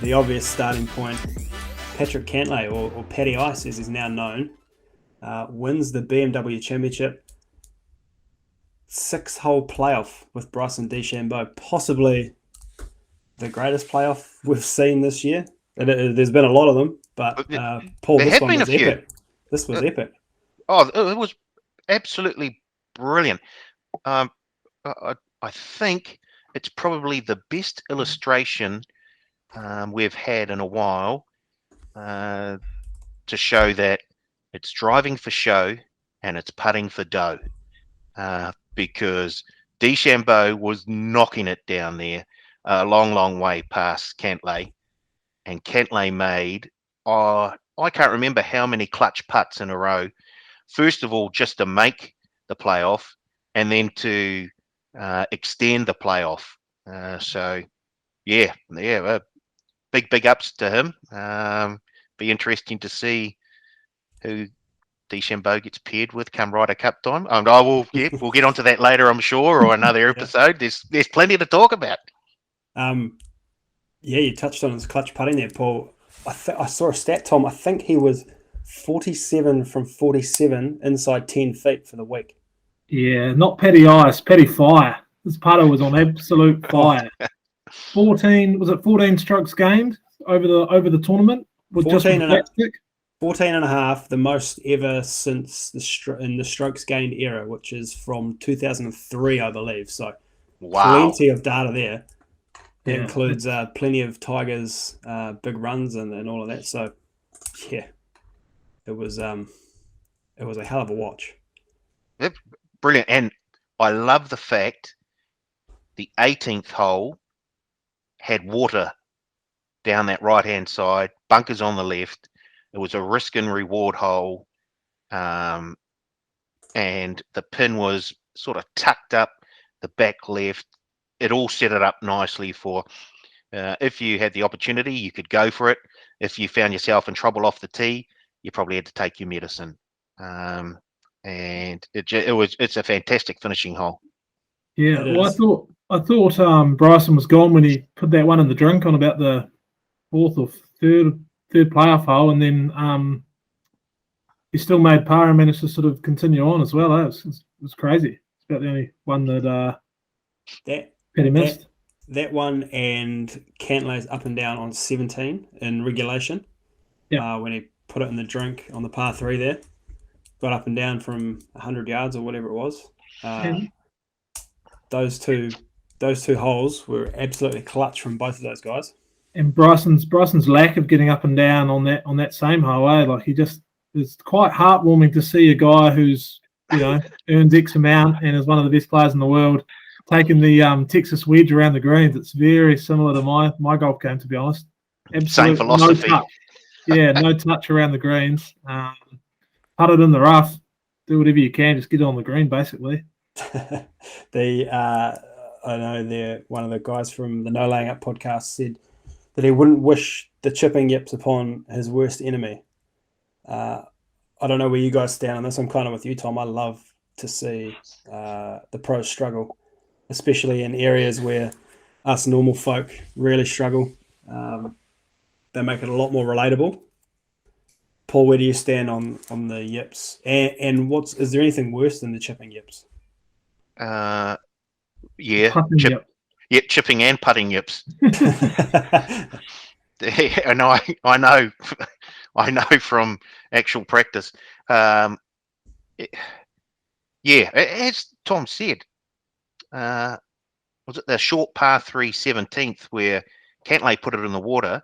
the obvious starting point, Patrick Cantlay, or Paddy Ice as he's now known, wins the BMW Championship. 6-hole playoff with Bryson DeChambeau, possibly the greatest playoff we've seen this year. There's been a lot of them, but Paul, there this have one been was a few. epic. This was epic. Oh, it was absolutely brilliant. I think it's probably the best illustration we've had in a while to show that it's driving for show and it's putting for dough. Because DeChambeau was knocking it down there a long, long way past Cantlay, and Cantlay made, I can't remember how many clutch putts in a row. First of all, just to make the playoff, and then to extend the playoff. So, yeah, big ups to him. Be interesting to see who DeChambeau gets paired with come Ryder Cup time. We'll get onto that later, I'm sure, or another episode. There's plenty to talk about. You touched on his clutch putting there, Paul. I saw a stat, Tom. I think he was 47 from 47 inside 10 feet for the week. Yeah, not Paddy Ice, Paddy Fire. This putter was on absolute fire. 14 strokes gained over the tournament with 14 just plastic. 14 and a half, the most ever since in the strokes gained era, which is from 2003, I believe. So, plenty of data there. It includes plenty of Tiger's big runs and all of that. So, yeah, it was a hell of a watch. Brilliant, and I love the fact the 18th hole had water down that right-hand side, bunkers on the left. It was a risk and reward hole, and the pin was sort of tucked up the back left. It all set it up nicely for if you had the opportunity, you could go for it. If you found yourself in trouble off the tee, you probably had to take your medicine. And it's a fantastic finishing hole. Yeah, well, I thought Bryson was gone when he put that one in the drink on about the fourth or third playoff hole, and then he still made par and managed to sort of continue on as well. It was crazy. It's about the only one that Petty missed. That one and Cantlay's up and down on 17 in regulation. Yeah. When he put it in the drink on the par 3 there, got up and down from 100 yards or whatever it was. Those two holes were absolutely clutch from both of those guys. And Bryson's lack of getting up and down on that same hole, like it's quite heartwarming to see a guy who's earns X amount and is one of the best players in the world taking the Texas wedge around the greens. It's very similar to my golf game, to be honest. Same philosophy. No touch around the greens. Put it in the rough. Do whatever you can. Just get it on the green, basically. I know one of the guys from the No Laying Up podcast said that he wouldn't wish the chipping yips upon his worst enemy. I don't know where you guys stand on this. I'm kind of with you, Tom. I love to see the pros struggle, especially in areas where us normal folk really struggle. They make it a lot more relatable. Paul, where do you stand on the yips? And is there anything worse than the chipping yips? Chipping and putting yips. And I know from actual practice. As Tom said, was it the short par 3 17th where Cantlay put it in the water?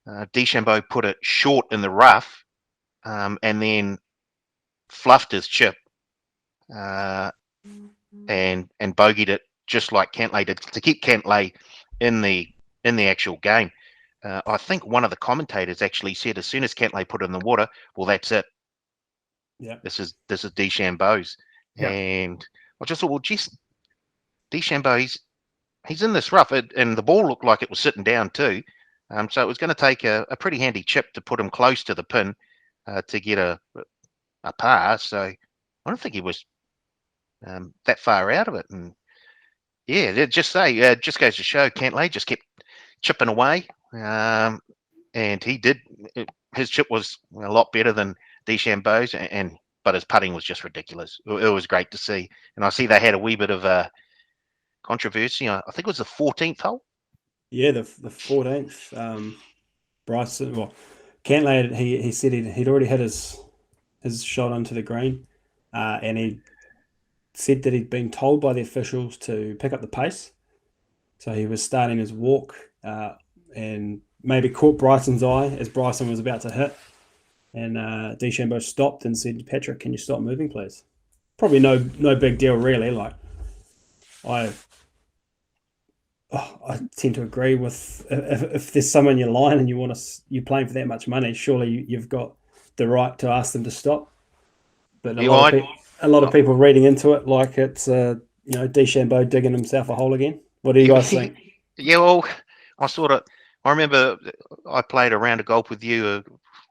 DeChambeau put it short in the rough, and then fluffed his chip, and bogeyed it just like Cantlay did to keep Cantlay in the actual game. I think one of the commentators actually said as soon as Cantlay put it in the water, well, that's it. Yeah, this is DeChambeau's, and I just thought, well, geez, DeChambeau, he's in this rough, and the ball looked like it was sitting down too. So it was going to take a pretty handy chip to put him close to the pin to get a par. So I don't think he was that far out of it. And yeah, just goes to show Cantlay just kept chipping away and he did. His chip was a lot better than DeChambeau's, but his putting was just ridiculous. It was great to see, and I see they had a wee bit of a controversy. I think it was the 14th hole. Yeah, the 14th. Bryson, well, Cantlay, he said he'd already hit his shot onto the green, and he said that he'd been told by the officials to pick up the pace. So he was starting his walk, and maybe caught Bryson's eye as Bryson was about to hit. And DeChambeau stopped and said, "Patrick, can you stop moving, please?" Probably no big deal, really. Like, I tend to agree with if there's someone you're line and you're playing for that much money, surely you've got the right to ask them to stop. But a lot of people reading into it like it's DeChambeau digging himself a hole again. What do you guys think? Yeah, well, I remember I played a round of golf with you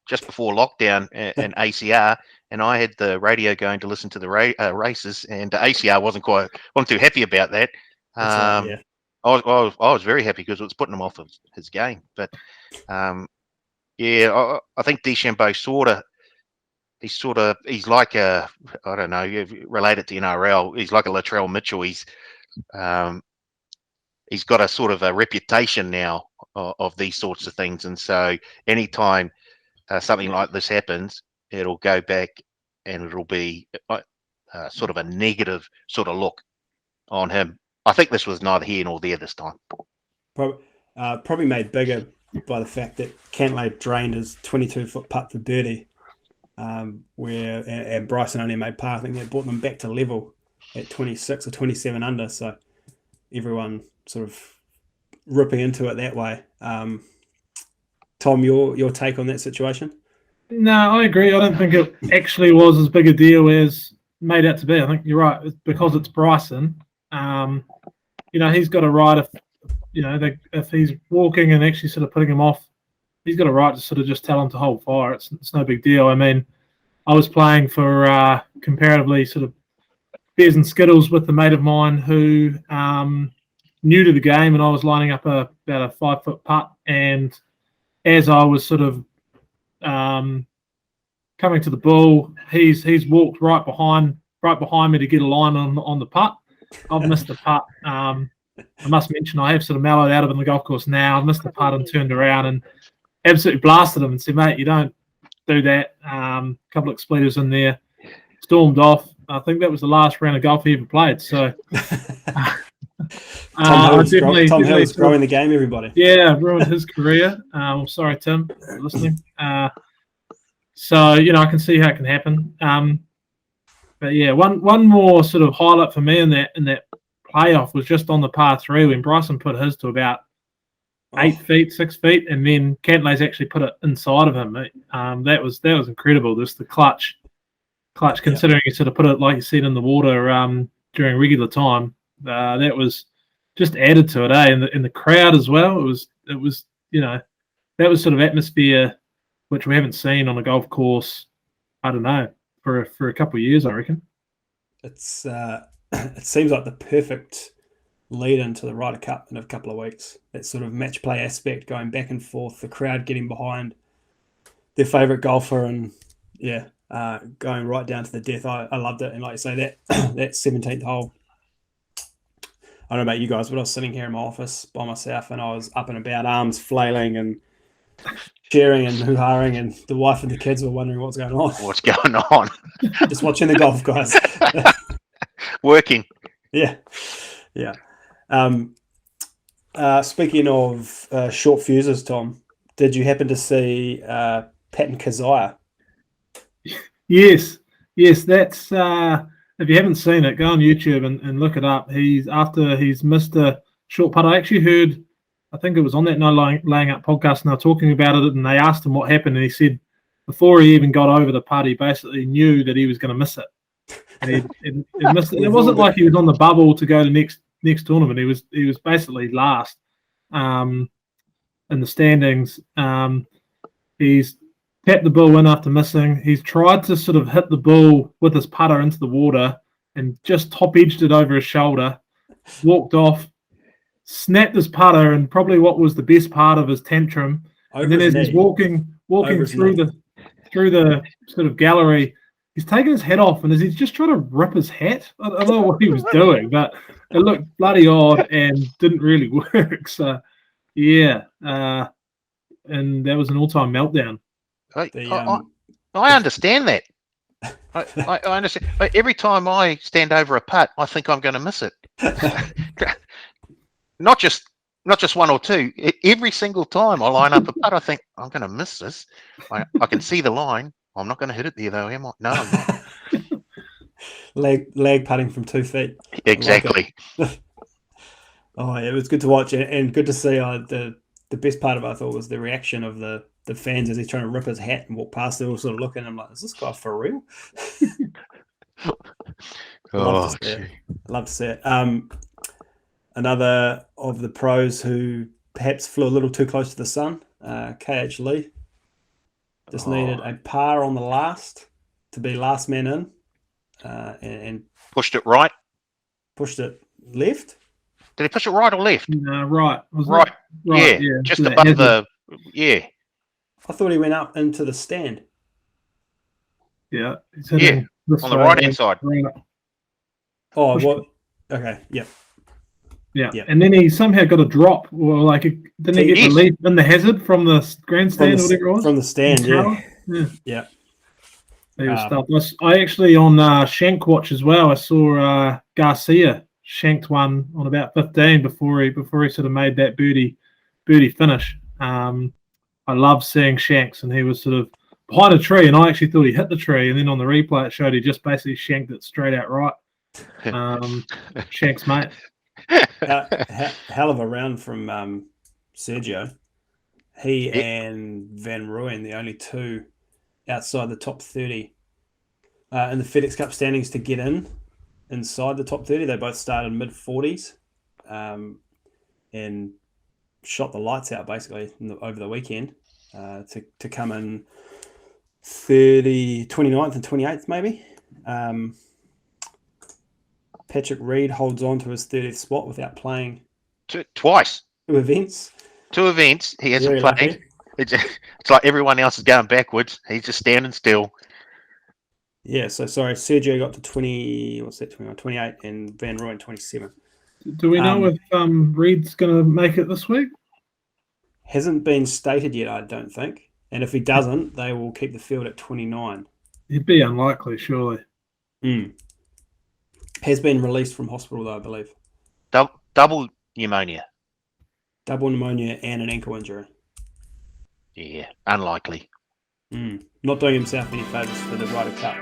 just before lockdown in ACR, and I had the radio going to listen to the races, and ACR wasn't too happy about that. Right, yeah. I was very happy because it was putting him off of his game. But I think DeChambeau he's like a, I don't know, related to NRL. He's like a Latrell Mitchell. He's got a sort of a reputation now of these sorts of things, and so anytime something like this happens, it'll go back and it'll be sort of a negative sort of look on him. I think this was neither here nor there this time. Probably made bigger by the fact that Cantlay drained his 22-foot putt for birdie, and Bryson only made par. I think that brought them back to level at 26 or 27 under. So everyone sort of ripping into it that way. Tom, your take on that situation? No, I agree. I don't think it actually was as big a deal as made out to be. I think you're right. It's because it's Bryson. He's got a right if he's walking and actually sort of putting him off, he's got a right to sort of just tell him to hold fire. It's no big deal. I mean, I was playing for comparatively sort of beers and skittles with a mate of mine who new to the game, and I was lining up about a 5-foot putt, and as I was sort of coming to the ball, he's walked right behind me to get a line on the putt. I've missed the putt. I must mention I have sort of mellowed out of it on the golf course now. I've missed the putt and turned around and absolutely blasted him and said, "Mate, you don't do that." A couple of splitters in there, stormed off. I think that was the last round of golf he ever played. So Tom Hill's growing the game, everybody. Yeah, ruined his career. I'm sorry, Tim, for listening. So I can see how it can happen. But yeah, one more sort of highlight for me in that playoff was just on the par 3 when Bryson put his to about 8 feet, 6 feet, and then Cantlay's actually put it inside of him. That was incredible. Just the clutch, considering he sort of put it like you said in the water during regular time. That was just added to it, and the crowd as well. It was that was sort of atmosphere which we haven't seen on a golf course. I don't know for a couple of years, I reckon. It's it seems like the perfect lead into the Ryder Cup in a couple of weeks. That sort of match play aspect, going back and forth, the crowd getting behind their favourite golfer, and going right down to the death. I loved it, and like you say, that 17th hole. I don't know about you guys, but I was sitting here in my office by myself, and I was up and about, arms flailing and cheering and hoo-haing, and the wife and the kids were wondering what's going on. What's going on? Just watching the golf, guys. Working. Yeah. Speaking of short fuses, Tom, did you happen to see Pat and Keziah? Yes. That's if you haven't seen it, go on YouTube and look it up. After he's missed a short putt. I actually heard, I think it was on that No Laying Up podcast, and they were talking about it, and they asked him what happened, and he said before he even got over the putt, he basically knew that he was going to miss it. And he missed it. It wasn't like he was on the bubble to go to next tournament. He was basically last in the standings. He's tapped the ball in after missing. He's tried to sort of hit the ball with his putter into the water and just top edged it over his shoulder. Walked off, snapped his putter, and probably what was the best part of his tantrum. And then as he's walking through the sort of gallery, he's taken his hat off, and as he's just trying to rip his hat. I don't know what he was doing, but it looked bloody odd and didn't really work. So, yeah, and that was an all-time meltdown. I understand that. I understand. Every time I stand over a putt, I think I'm going to miss it. Not just one or two. Every single time I line up a putt, I think I'm going to miss this. I can see the line. I'm not going to hit it there, though, am I? No, I'm not. lag putting from 2 feet. Exactly. Oh, it was good to watch and good to see. The best part of it, I thought, was the reaction of the fans as he's trying to rip his hat and walk past. They're all sort of looking. I'm like, is this guy for real? Love to see it. Another of the pros who perhaps flew a little too close to the sun, KH Lee. Just needed a par on the last to be last man in, and pushed it right. Pushed it left. Did he push it right or left? No, right. Right. Yeah, just above the. Yeah. I thought he went up into the stand. Yeah. On the right-hand side. Right. Oh, what? Okay. Yep. Yeah. And then he somehow got a drop, or like, didn't he get the lead in the hazard from the grandstand or whatever it was? From the stand, yeah. He was stuffed. I actually, on Shank Watch as well, I saw Garcia shanked one on about 15 before he sort of made that birdie finish. I love seeing shanks, and he was sort of behind a tree, and I actually thought he hit the tree, and then on the replay it showed he just basically shanked it straight out right. Shank's mate. Hell of a round from Sergio. He and Van Rooyen, the only two outside the top 30 in the FedEx Cup standings to get inside the top 30. They both started mid-40s and shot the lights out basically over the weekend to come in 29th and 28th maybe. Patrick Reed holds on to his 30th spot without playing twice. Two events. He hasn't played. It's like everyone else is going backwards. He's just standing still. Yeah, so sorry, Sergio got to 28, and Van Rooyen 27. Do we know if Reed's going to make it this week? Hasn't been stated yet, I don't think. And if he doesn't, they will keep the field at 29. It'd be unlikely, surely. Has been released from hospital, though, I believe. Double pneumonia. Double pneumonia and an ankle injury. Yeah, unlikely. Not doing himself any favours for the Ryder Cup.